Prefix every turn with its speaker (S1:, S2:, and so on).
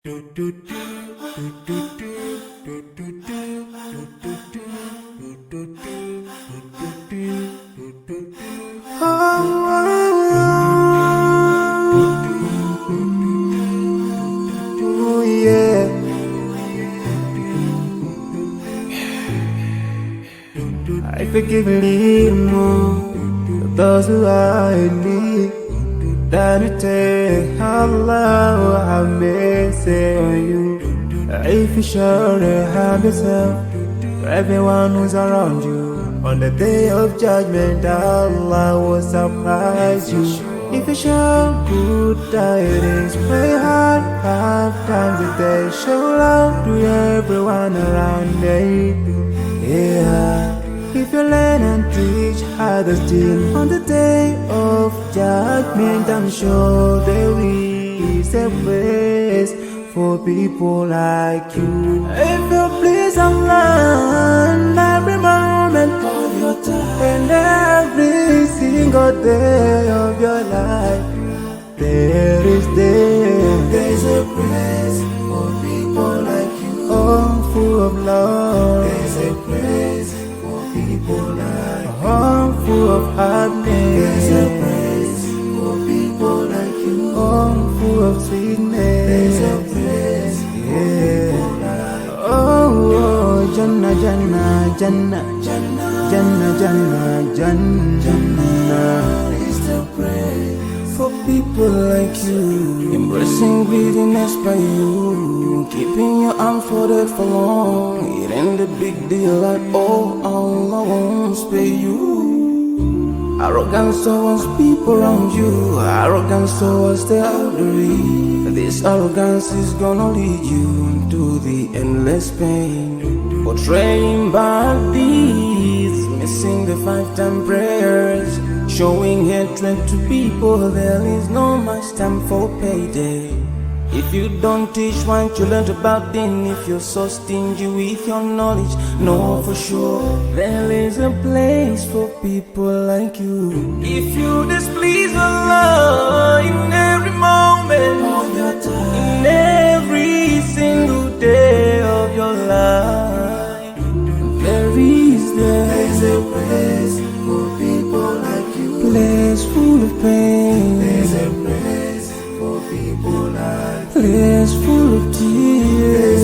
S1: Oh yeah. I forgive a little more for those who are in need. That you take Allah have mercy on you. If you sure to have yourself for everyone who's around you. On the day of judgment, Allah will surprise you. If you show good tidings, pray hard 5 times a day. Show love to everyone around you. Yeah. If you learn and teach others still on the day of judgment, I'm sure there is a place for people like you. If you please Allah every moment of your time and every single day of your life, there's a place for people like you. Oh, full of love. There's a place for people like you. Oh, full of happiness. There's a place for people like you. Oh, full of sweetness. There's a place for people like you. Oh, Jannah, Jannah, Jannah, Jannah, Jannah, Jannah, Jannah is the place for people like you. Embracing greediness by you, keeping your arms folded for long. It ain't a big deal at all. Allah won't spare you. Arrogance towards people around you, arrogance towards the elderly. This arrogance is gonna lead you to the endless pain. Portraying bad deeds, missing the 5-time prayers, showing hatred to people. There is no much time for payday. If you don't teach what you learned about them, if you're so stingy with your knowledge, know for sure there is a place for people like you. If you displease Allah in every moment of your time, in every single day of your life, there's a place for people like you. Place full of pain. There's a place for people like you. Place full of tears.